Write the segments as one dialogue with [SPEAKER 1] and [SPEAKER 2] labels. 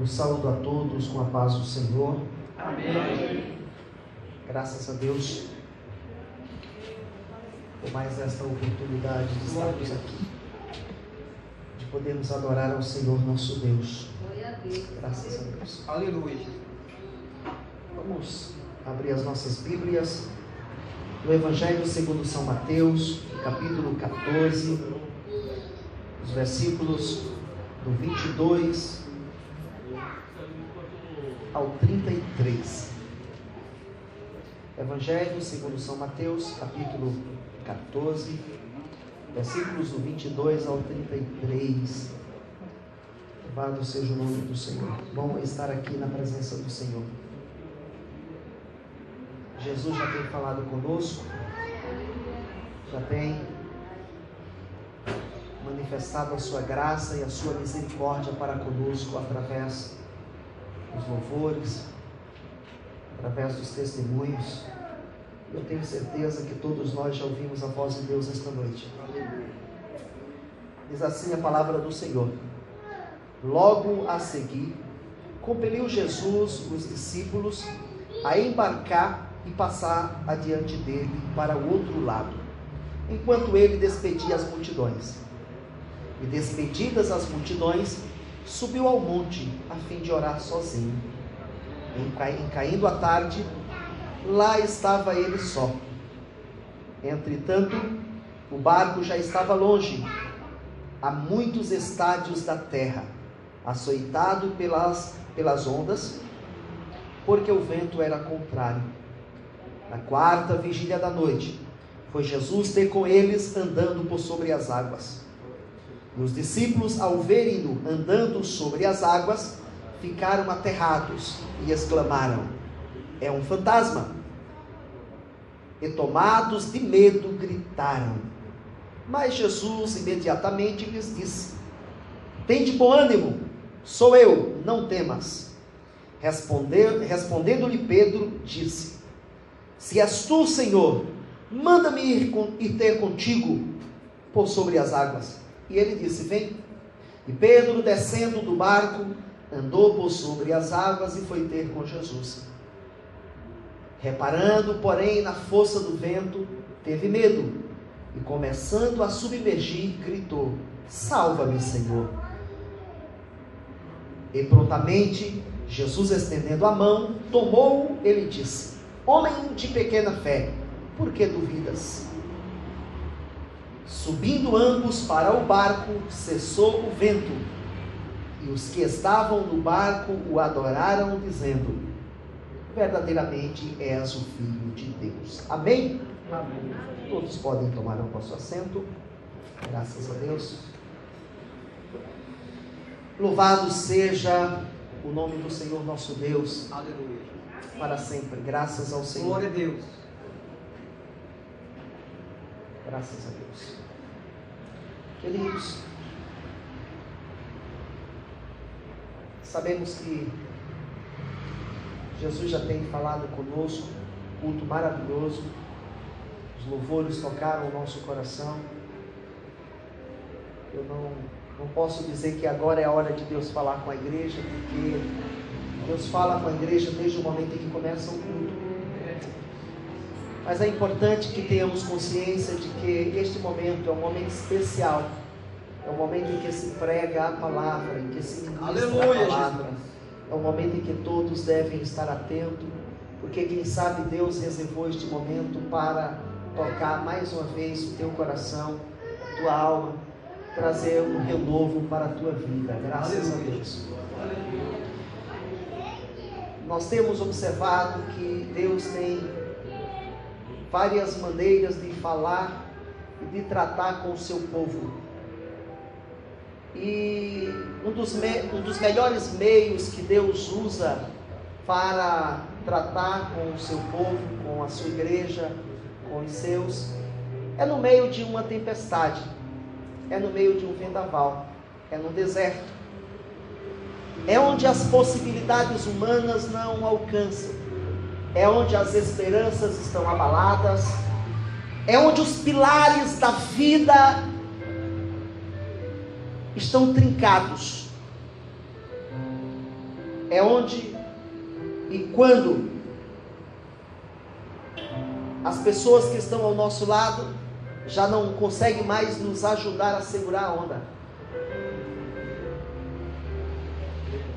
[SPEAKER 1] Eu saúdo a todos com a paz do Senhor.
[SPEAKER 2] Amém.
[SPEAKER 1] Graças a Deus por mais esta oportunidade de estarmos aqui, de podermos adorar ao Senhor nosso Deus. Graças a Deus.
[SPEAKER 2] Aleluia.
[SPEAKER 1] Vamos abrir as nossas Bíblias no Evangelho segundo São Mateus, capítulo 14, os versículos do 22 ao 33. Evangelho segundo São Mateus, capítulo 14, versículos do 22 ao 33. Louvado seja o nome do Senhor. Bom estar aqui na presença do Senhor. Jesus já tem falado conosco, já tem manifestado a sua graça e a sua misericórdia para conosco através dos louvores, através dos testemunhos. Eu tenho certeza que todos nós já ouvimos a voz de Deus esta noite. Diz assim a palavra do Senhor: logo a seguir, compeliu Jesus os discípulos a embarcar e passar adiante dele para o outro lado, enquanto ele despedia as multidões. E despedidas as multidões, subiu ao monte a fim de orar sozinho. Em caindo a tarde, lá estava ele só. Entretanto, o barco já estava longe, a muitos estádios da terra, açoitado pelas ondas, porque o vento era contrário. Na quarta vigília da noite, foi Jesus ter com eles andando por sobre as águas. E os discípulos, ao verem-no andando sobre as águas, ficaram aterrados e exclamaram: é um fantasma! E tomados de medo, gritaram. Mas Jesus imediatamente lhes disse: tende bom ânimo, sou eu, não temas. Respondendo-lhe Pedro, disse: se és tu, Senhor, manda-me ir ter contigo por sobre as águas. E ele disse: vem. E Pedro, descendo do barco, andou por sobre as águas e foi ter com Jesus. Reparando, porém, na força do vento, teve medo, e começando a submergir, gritou: salva-me, Senhor. E prontamente, Jesus, estendendo a mão, tomou-o, ele disse: homem de pequena fé, por que duvidas? Subindo ambos para o barco, cessou o vento, e os que estavam no barco o adoraram, dizendo: verdadeiramente és o Filho de Deus. Amém?
[SPEAKER 2] Amém.
[SPEAKER 1] Todos podem tomar o vosso assento. Graças a Deus. Louvado seja o nome do Senhor nosso Deus.
[SPEAKER 2] Aleluia.
[SPEAKER 1] Para sempre. Graças ao Senhor.
[SPEAKER 2] Glória a Deus.
[SPEAKER 1] Graças a Deus. Queridos, sabemos que Jesus já tem falado conosco, culto maravilhoso, os louvores tocaram o nosso coração. Eu não posso dizer que agora é a hora de Deus falar com a igreja, porque Deus fala com a igreja desde o momento em que começa o culto. Mas é importante que tenhamos consciência de que este momento é um momento especial. É um momento em que se prega a palavra, em que se ministra
[SPEAKER 2] Aleluia,
[SPEAKER 1] a palavra.
[SPEAKER 2] Jesus.
[SPEAKER 1] É um momento em que todos devem estar atentos, porque quem sabe Deus reservou este momento para tocar mais uma vez o teu coração, a tua alma, trazer um renovo para a tua vida. Graças a Deus. Nós temos observado que Deus tem várias maneiras de falar e de tratar com o seu povo. E um dos melhores meios que Deus usa para tratar com o seu povo, com a sua igreja, com os seus, é no meio de uma tempestade, é no meio de um vendaval, é no deserto. É onde as possibilidades humanas não alcançam, é onde as esperanças estão abaladas, é onde os pilares da vida estão trincados. é onde e quando as pessoas que estão ao nosso lado já não conseguem mais nos ajudar a segurar a onda.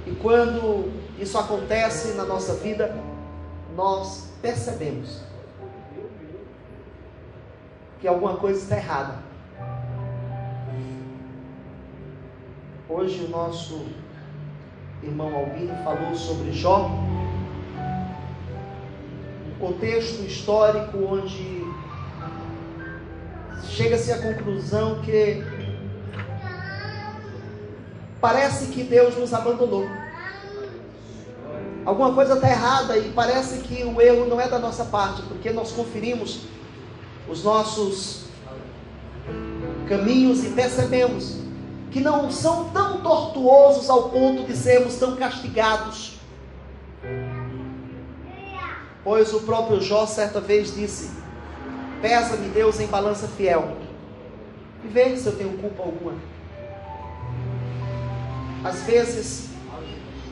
[SPEAKER 1] E quando isso acontece na nossa vida, nós percebemos que alguma coisa está errada. Hoje o nosso irmão Albino falou sobre Jó, um contexto histórico onde chega-se à conclusão que parece que Deus nos abandonou. Alguma coisa está errada e parece que o erro não é da nossa parte, porque nós conferimos os nossos caminhos e percebemos que não são tão tortuosos ao ponto de sermos tão castigados. Pois o próprio Jó certa vez disse: pesa-me Deus em balança fiel, e veja se eu tenho culpa alguma. Às vezes,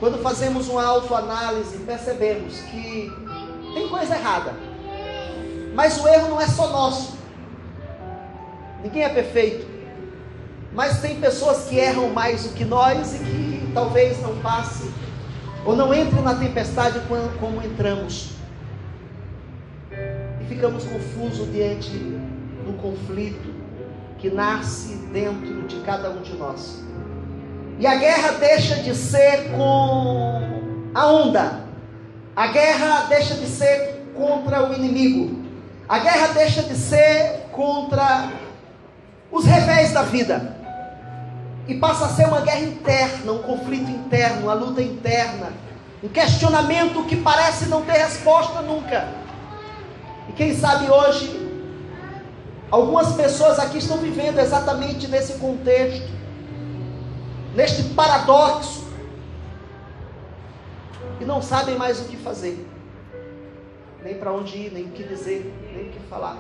[SPEAKER 1] quando fazemos uma autoanálise, percebemos que tem coisa errada, mas o erro não é só nosso. Ninguém é perfeito, mas tem pessoas que erram mais do que nós e que talvez não passe ou não entre na tempestade como entramos, e ficamos confusos diante do conflito que nasce dentro de cada um de nós. E a guerra deixa de ser com a onda, a guerra deixa de ser contra o inimigo, a guerra deixa de ser contra os revés da vida, e passa a ser uma guerra interna, um conflito interno, uma luta interna, um questionamento que parece não ter resposta nunca. E quem sabe hoje algumas pessoas aqui estão vivendo exatamente nesse contexto, neste paradoxo, e não sabem mais o que fazer, nem para onde ir, nem o que dizer, nem o que falar.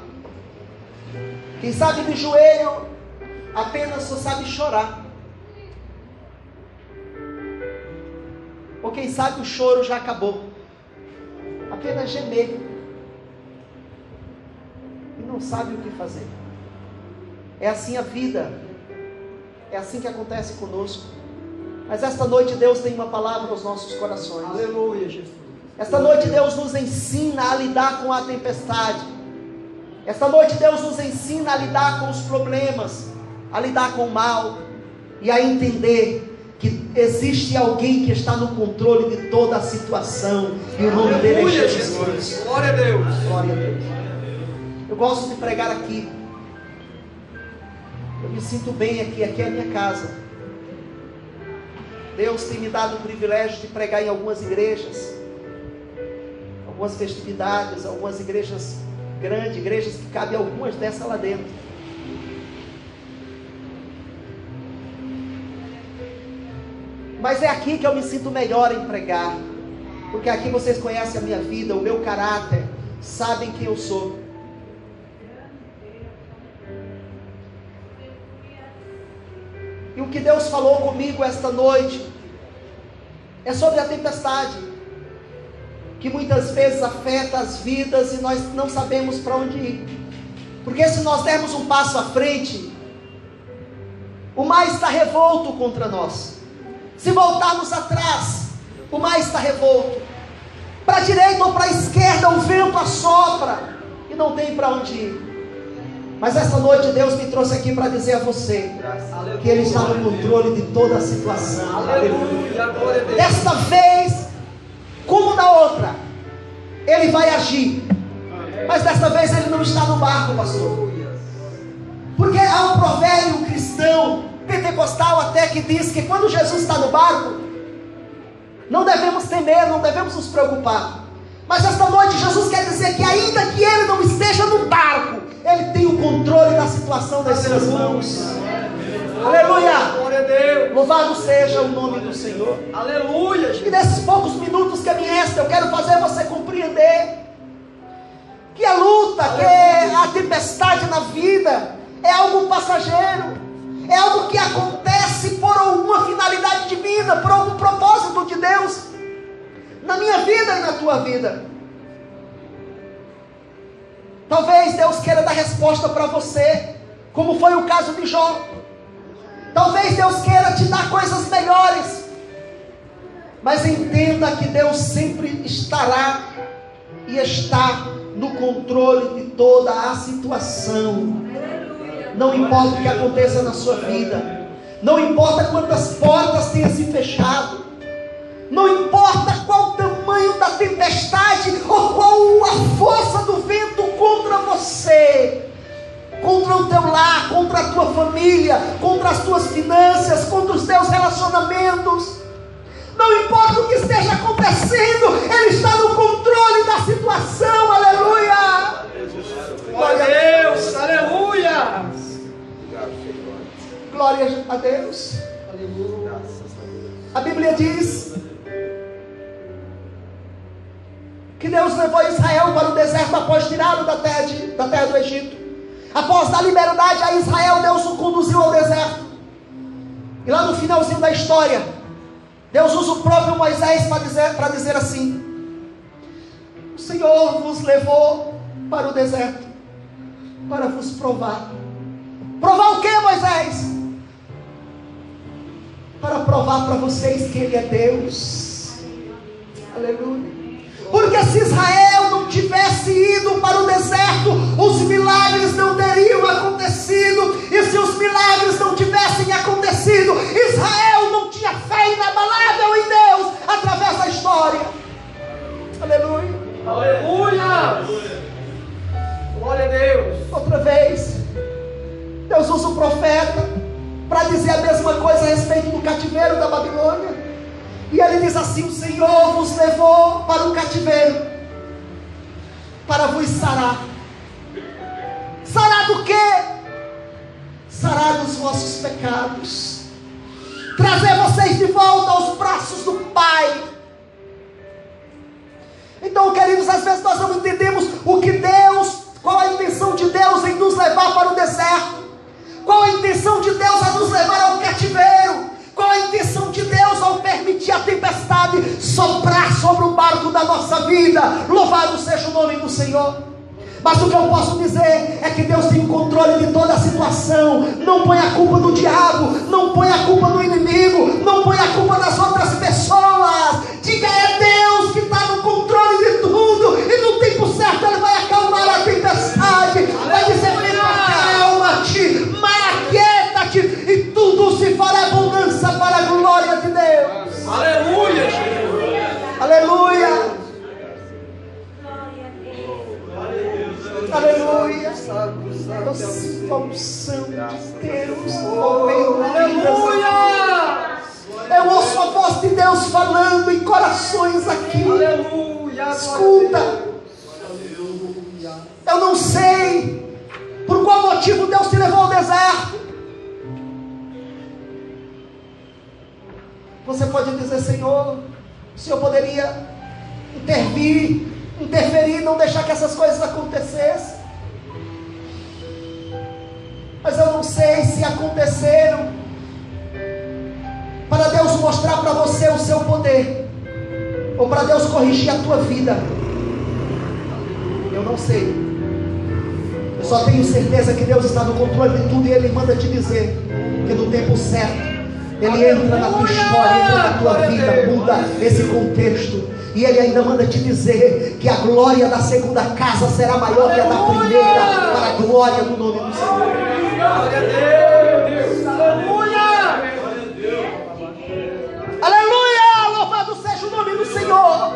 [SPEAKER 1] Quem sabe de joelho apenas só sabe chorar, ou quem sabe o choro já acabou, apenas gemer, e não sabe o que fazer. É assim a vida, é assim que acontece conosco. Mas esta noite Deus tem uma palavra aos nossos corações.
[SPEAKER 2] Aleluia, Jesus.
[SPEAKER 1] Esta noite Deus nos ensina a lidar com a tempestade. Esta noite Deus nos ensina a lidar com os problemas, a lidar com o mal, e a entender que existe alguém que está no controle de toda a situação, e o nome dele é Jesus.
[SPEAKER 2] Glória a Deus.
[SPEAKER 1] Glória a Deus. Eu gosto de pregar aqui. Eu me sinto bem aqui é a minha casa. Deus tem me dado o privilégio de pregar em algumas igrejas, algumas festividades, algumas igrejas grandes, igrejas que cabem algumas dessas lá dentro. Mas é aqui que eu me sinto melhor em pregar, porque aqui vocês conhecem a minha vida, o meu caráter, sabem quem eu sou. E o que Deus falou comigo esta noite é sobre a tempestade, que muitas vezes afeta as vidas e nós não sabemos para onde ir. Porque se nós dermos um passo à frente, o mar está revolto contra nós. Se voltarmos atrás, o mar está revolto. Para a direita ou para a esquerda, o vento assopra e não tem para onde ir. Mas essa noite Deus me trouxe aqui para dizer a você que Ele está no controle de toda a situação.
[SPEAKER 2] Aleluia, glória a Deus.
[SPEAKER 1] Desta vez, como da outra, Ele vai agir. Mas desta vez Ele não está no barco, pastor. Porque há um provérbio cristão, pentecostal até, que diz que quando Jesus está no barco, não devemos temer, não devemos nos preocupar. Mas esta noite Jesus quer dizer que ainda que Ele não esteja no barco, Ele tem o controle da situação das suas mãos. Aleluia!
[SPEAKER 2] Glória a Deus.
[SPEAKER 1] Louvado seja o nome do Senhor.
[SPEAKER 2] Aleluia.
[SPEAKER 1] E nesses poucos minutos que me restam, eu quero fazer você compreender que a luta, que a tempestade na vida é algo passageiro, é algo que acontece por alguma finalidade divina, por algum propósito de Deus. na minha vida e na tua vida. Talvez Deus queira dar resposta para você, como foi o caso de Jó. Talvez Deus queira te dar coisas melhores, mas entenda que Deus sempre estará e está no controle de toda a situação. Não importa o que aconteça na sua vida, não importa quantas portas tenha se fechado, não importa qual o tamanho da tempestade ou qual a força do vento contra você, contra o teu lar, contra a tua família, contra as tuas finanças, contra os teus relacionamentos. Não importa o que esteja acontecendo, Ele está no controle da situação. Aleluia!
[SPEAKER 2] Glória a Deus! Aleluia!
[SPEAKER 1] Glória a Deus. A Bíblia diz que Deus levou Israel para o deserto após tirá-lo da terra do Egito. Após dar liberdade a Israel, Deus o conduziu ao deserto. E lá no finalzinho da história, Deus usa o próprio Moisés para dizer assim: o Senhor vos levou para o deserto para vos provar. Provar o que, Moisés? Para provar para vocês que Ele é Deus. Aleluia. Porque se Israel não tivesse ido para o deserto, os milagres não teriam acontecido. E se os milagres não tivessem acontecido, Israel não tinha fé inabalável em Deus através da história. Aleluia.
[SPEAKER 2] Aleluia. Glória a Deus.
[SPEAKER 1] Outra vez, Deus usa o profeta para dizer a mesma coisa a respeito do cativeiro da Babilônia. E ele diz assim: o Senhor vos levou para o cativeiro para vos sarar. Sarar do quê? Sarar dos vossos pecados, trazer vocês de volta aos braços do Pai. Então, queridos, às vezes nós não entendemos qual a intenção de Deus em nos levar para o deserto, qual a intenção de Deus a nos levar ao cativeiro, qual a intenção de Deus ao permitir a tempestade soprar sobre o barco da nossa vida. Louvado seja o nome do Senhor. Mas o que eu posso dizer é que Deus tem o controle de toda a situação. Não põe a culpa no diabo, não põe a culpa no inimigo, não põe a culpa nas outras pessoas. Diga: é Deus que está no controle de tudo, e no tempo certo Ele vai acalmar a tempestade, vai dizer: filho, acalma-te, aquieta-te, e tudo se fará abundância para a glória de Deus.
[SPEAKER 2] Aleluia, Jesus.
[SPEAKER 1] Aleluia. Aleluia. Eu sinto a unção de Deus movendo vidas. Eu ouço a voz de Deus falando em corações aqui.
[SPEAKER 2] Aleluia.
[SPEAKER 1] Escuta. Eu não sei por qual motivo Deus te levou ao deserto. Você pode dizer: Senhor, o Senhor poderia interferir, não deixar que essas coisas acontecessem. Mas eu não sei se aconteceram para Deus mostrar para você o seu poder, ou para Deus corrigir a tua vida. Eu não sei. Eu só tenho certeza que Deus está no controle de tudo, e Ele manda te dizer que no tempo certo Ele entra na tua história, entra na tua vida, muda esse contexto. E Ele ainda manda te dizer que a glória da segunda casa será maior que a da primeira, para a glória do nome do Senhor.
[SPEAKER 2] Glória a Deus. Aleluia.
[SPEAKER 1] Aleluia. Louvado seja o nome do Senhor.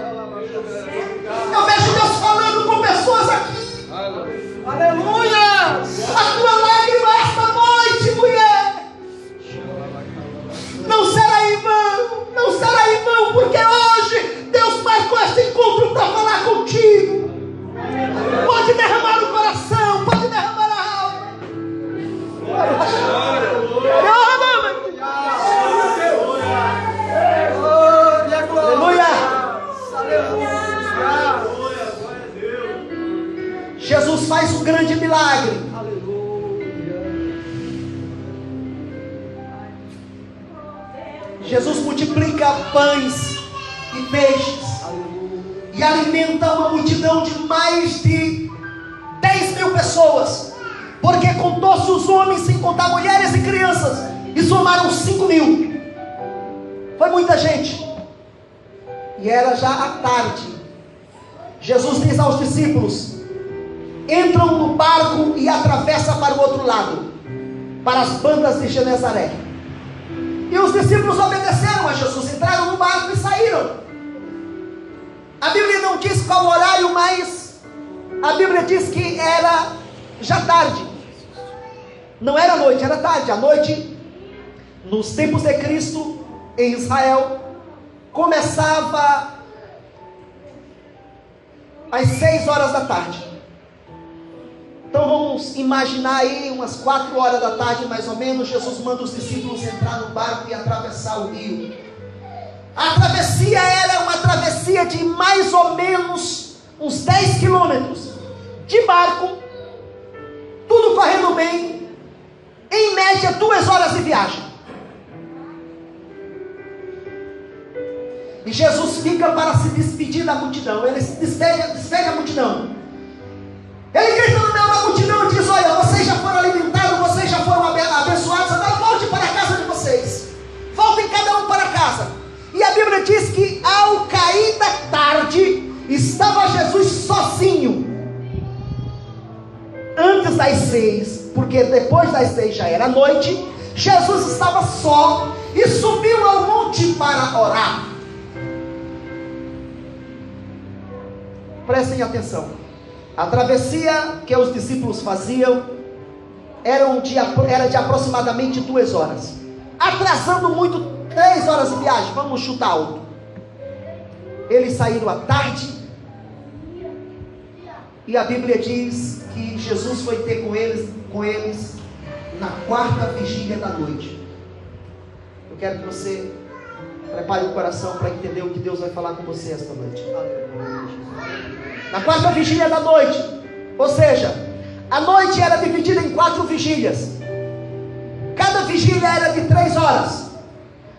[SPEAKER 1] Eu vejo Deus falando com pessoas aqui.
[SPEAKER 2] Aleluia.
[SPEAKER 1] A tua lágrima esta noite, mulher, não será em vão. Não será em vão, porque hoje Deus marcou este encontro para falar contigo. Pode derramar o coração, pode derramar a alma. Aleluia. Jesus faz um grande milagre. Jesus multiplica pães e peixes. e alimenta uma multidão de mais de 10.000 pessoas, porque contou-se os homens, sem contar mulheres e crianças, e somaram 5.000. Foi muita gente. E era já à tarde. Jesus diz aos discípulos: entram no barco e atravessam para o outro lado, para as bandas de Genezaré. E os discípulos obedeceram a Jesus, entraram no barco e saíram. A Bíblia não diz qual horário, mas a Bíblia diz que era já tarde. Não era noite, era tarde. A noite, nos tempos de Cristo, em Israel, começava às 6 horas da tarde. Então vamos imaginar aí umas 4 horas da tarde, mais ou menos. Jesus manda os discípulos entrar no barco e atravessar o rio. A travessia era uma travessia de mais ou menos uns 10 quilômetros de barco, tudo correndo bem, em média 2 horas de viagem. E Jesus fica para se despedir da multidão. Ele se despede a multidão. Ele grita no meio da multidão e diz: olha, vocês já foram alimentados, vocês já foram abençoados, agora volte para a casa de vocês. Voltem cada um para casa. E a Bíblia diz que ao cair da tarde, estava Jesus sozinho. Antes das 6, porque depois das 6 já era noite, Jesus estava só e subiu ao monte para orar. Prestem atenção. A travessia que os discípulos faziam era de aproximadamente 2 horas. Atrasando muito, 3 horas de viagem, vamos chutar alto. Eles saíram à tarde, e a Bíblia diz que Jesus foi ter com eles na 4ª vigília da noite. Eu quero que você prepare o coração para entender o que Deus vai falar com você esta noite. Na 4ª vigília da noite, ou seja, a noite era dividida em 4 vigílias. Cada vigília era de 3 horas.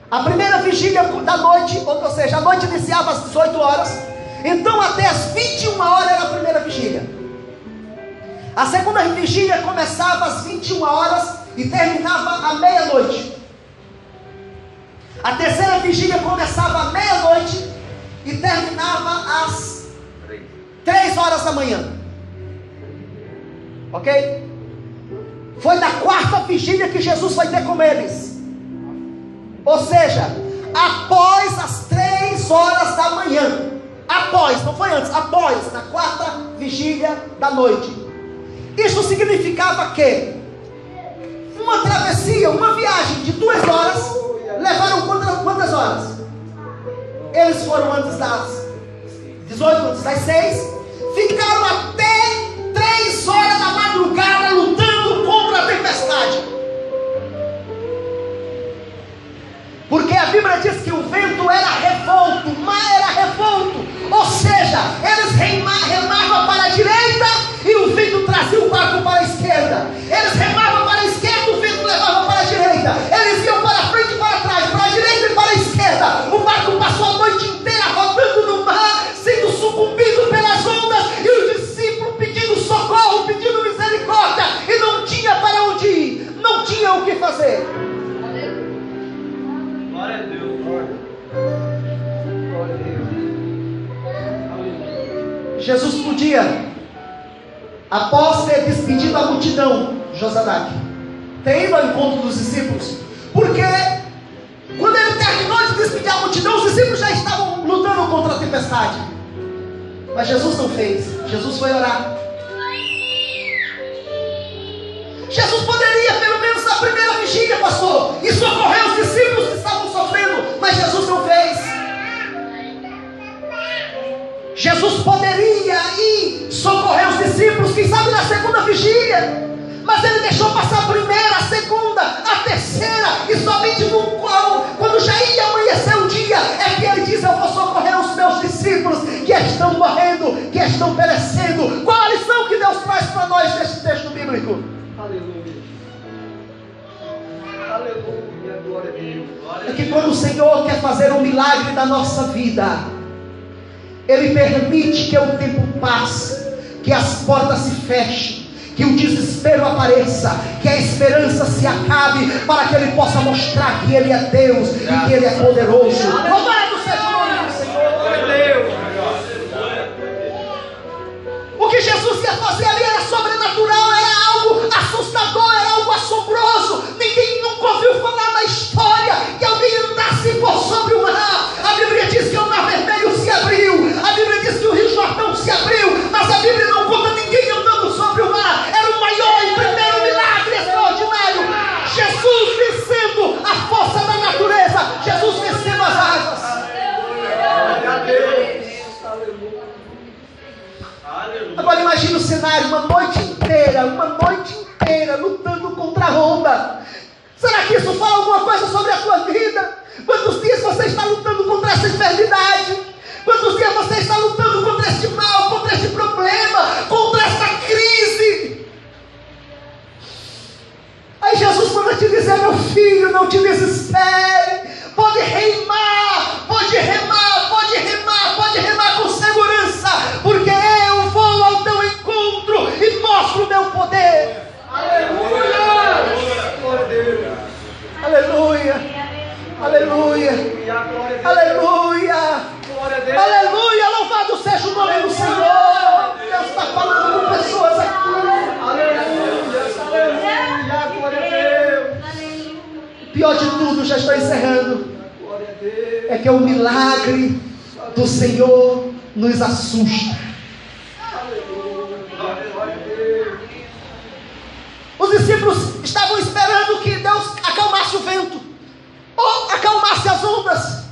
[SPEAKER 1] A primeira vigília da noite, ou seja, a noite iniciava às 18 horas. Então até às 21 horas era a primeira vigília. A segunda vigília começava às 21 horas e terminava à meia-noite. A terceira vigília começava à meia-noite e terminava às 3 horas da manhã. Ok? Foi na 4ª vigília que Jesus vai ter com eles. Ou seja, após as 3 horas da manhã. Após, não foi antes, após, na 4ª vigília da noite. Isso significava que uma travessia, uma viagem de 2 horas, levaram quantas horas? Eles foram antes das 18, antes das 6, ficaram até 3 horas da madrugada lutando contra a tempestade. Porque a Bíblia diz que o vento era revolto, o mar era revolto. Ou seja, eles remavam para a direita e o vento trazia o barco para a esquerda. Eles remavam para a esquerda, o vento levava para a direita. Eles iam para a frente e para trás, para a direita e para a esquerda. O barco passou a noite inteira rodando no mar, sendo sucumbido pelas ondas, e os discípulos pedindo socorro, pedindo misericórdia, e não tinha para onde ir, não tinha o que fazer.
[SPEAKER 2] Glória a Deus. Glória a Deus.
[SPEAKER 1] Jesus podia, após ter despedido a multidão, Josadac, ter ido ao encontro dos discípulos, porque quando ele terminou de despedir a multidão, os discípulos já estavam lutando contra a tempestade. Mas Jesus não fez. Jesus foi orar. Jesus poderia, pelo menos na primeira vigília, pastor, e socorrer os discípulos que estavam sofrendo, mas Jesus não fez. Jesus poderia ir socorrer os discípulos, quem sabe na segunda vigília, mas ele deixou passar a primeira, a segunda, a terceira, e somente quando já ia amanhecer o dia, é que ele diz: eu vou socorrer os meus discípulos que estão morrendo, que estão perecendo. Qual a lição que Deus traz para nós neste texto bíblico?
[SPEAKER 2] Aleluia. Aleluia. Glória a Deus.
[SPEAKER 1] É que quando o Senhor quer fazer um milagre na nossa vida, Ele permite que o tempo passe, que as portas se fechem, que o desespero apareça, que a esperança se acabe, para que Ele possa mostrar que Ele é Deus e que Ele é poderoso. Louvado seja o nome do Senhor. O que Jesus ia fazer ali era sobrenatural, era algo assustador, era algo assombroso. Ninguém nunca ouviu falar na história que alguém andasse por sobre o mar. A Bíblia diz que o mar vermelho se abriu, a Bíblia diz que o rio Jordão se abriu, mas a Bíblia não conta ninguém andando sobre o mar. Era o maior e primeiro milagre extraordinário. Jesus vencendo a força da natureza, Jesus vencendo as águas. Agora imagine o cenário, uma noite inteira lutando contra a onda. Será que isso fala alguma coisa sobre a sua vida? Quantos dias você está lutando contra essa enfermidade? Quantos dias você está lutando contra este mal, contra este problema, contra esta crise? Aí Jesus manda te dizer: meu filho, não te desespere. Pode remar, pode remar, pode remar, pode remar com segurança, porque eu vou ao teu encontro e mostro o meu poder. Aleluia! Aleluia! Aleluia! Aleluia! Aleluia! Louvado seja o nome do Senhor! Deus está falando com pessoas aqui. Pior de tudo, já estou encerrando, é que o milagre do Senhor nos assusta. Os discípulos estavam esperando que Deus acalmasse o vento, ou acalmasse as ondas.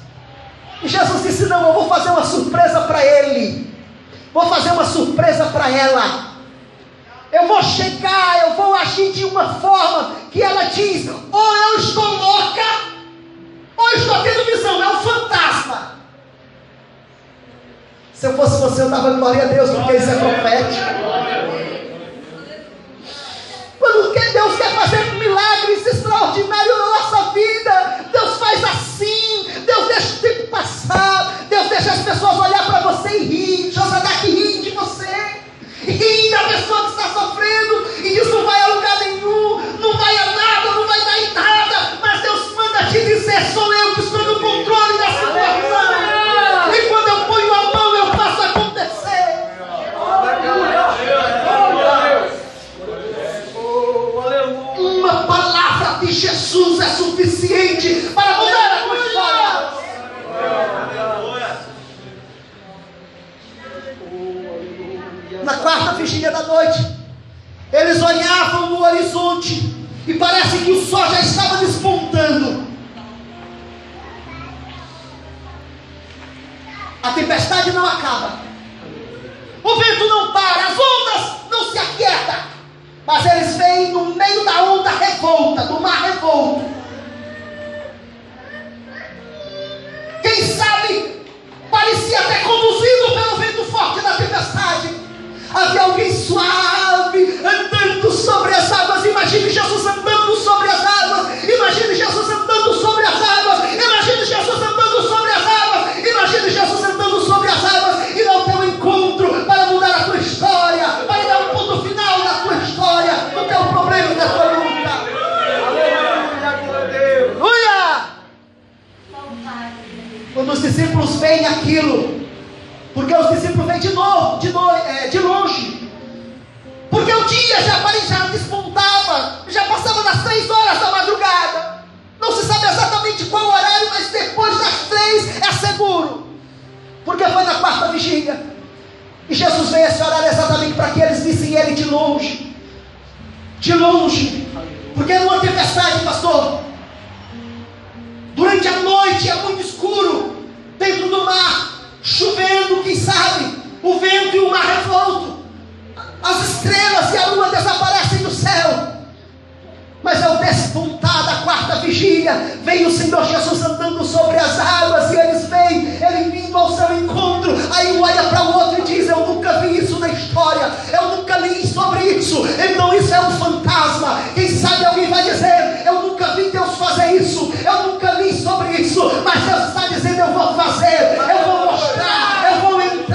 [SPEAKER 1] E Jesus disse: não, eu vou fazer uma surpresa para ele, vou fazer uma surpresa para ela. Eu vou chegar, eu vou agir de uma forma que ela diz: ou eu estou louca, ou eu estou tendo visão, é um fantasma. Se eu fosse você, eu dava glória a Deus, porque isso é profético. Quando Deus quer fazer milagres extraordinários na nossa vida, Deus faz assim. Deus deixa o tempo passar, Deus deixa as pessoas olhar para você e rir. Josadaki ri de você, ri da pessoa que está sofrendo e diz: não vai a lugar nenhum, não vai a nada, não vai dar em nada. Mas Deus manda te dizer: sou eu que estou no controle da situação, e quando eu ponho a mão eu faço acontecer. Uma palavra de Jesus é suficiente para mudar a tua história. Na quarta vigília da noite, eles olhavam no horizonte e parece que o sol já estava despontando. A tempestade não acaba, o vento não para, as ondas não se aquietam, mas eles vêm no meio da onda revolta, do mar revolto. Quem sabe parecia até conduzido pelo vento forte da tempestade. Havia alguém suave andando sobre as águas. Imagine Jesus andando sobre as águas. Imagine Jesus andando sobre as águas. Imagine Jesus andando sobre as águas. Imagine Jesus andando sobre as águas e dar o teu encontro para mudar a tua história, para dar um ponto final na tua história, no teu problema e na tua luta. Aleluia! Quando os discípulos veem aquilo, porque os discípulos vêm de longe, porque o dia já despontava, já passava das 3 horas da madrugada. Não se sabe exatamente qual horário, mas depois das 3 é seguro, porque foi na quarta vigília. E Jesus veio esse horário exatamente para que eles vissem ele de longe, porque era uma tempestade, pastor. Durante a noite é muito escuro dentro do mar, chovendo, quem sabe, o vento e o mar revolto, as estrelas e a lua desaparecem do céu. Mas ao despontar da quarta vigília, vem o Senhor Jesus andando sobre as águas, e eles veem ele vindo ao seu encontro. Aí um olha para o outro e diz: eu nunca vi isso na história, eu nunca li sobre isso, então isso é um fantasma. Quem sabe alguém vai dizer: eu nunca vi Deus fazer isso, eu nunca li sobre isso, mas Deus está dizendo: eu vou fazer, eu vou mostrar, eu vou entrar.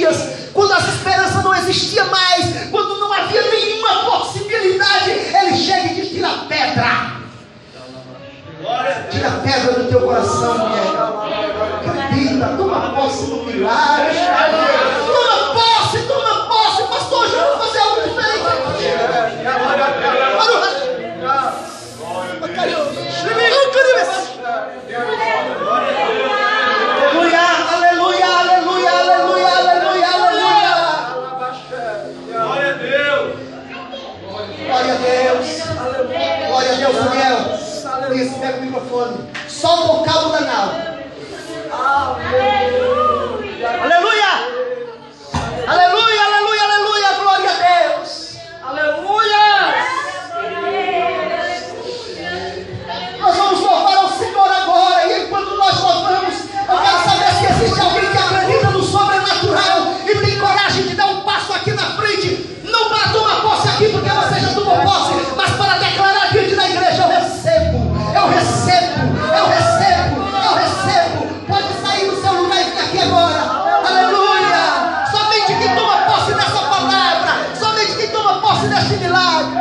[SPEAKER 1] dias, quando as esperanças não existiam mais, quando não havia nenhuma possibilidade, Ele chega e diz: tira a pedra. Tira a pedra do teu coração, mulher. Acredita, toma posse do milagre. Toma posse, pastor. Hoje eu vou fazer algo diferente. Aleluia, aleluia, aleluia, aleluia, aleluia.
[SPEAKER 2] Glória a Deus.
[SPEAKER 1] Glória a Deus. Glória a Deus, Daniel. Isso, pega o microfone. Solta o cabo da nau. Aleluia. Aleluia, aleluia, aleluia. Glória a Deus. Aleluia. Nós vamos louvar ao Senhor agora. E enquanto nós louvamos, eu quero saber se existe alguém que acredita no sobrenatural e tem coragem de dar um passo aqui na frente. Não para tomar posse aqui porque você já tomou posse, mas para declarar diante da igreja: eu recebo, eu recebo, eu recebo, eu recebo. Pode sair do seu lugar e vir aqui agora. Aleluia. Somente quem toma posse dessa palavra, somente quem toma posse desse milagre.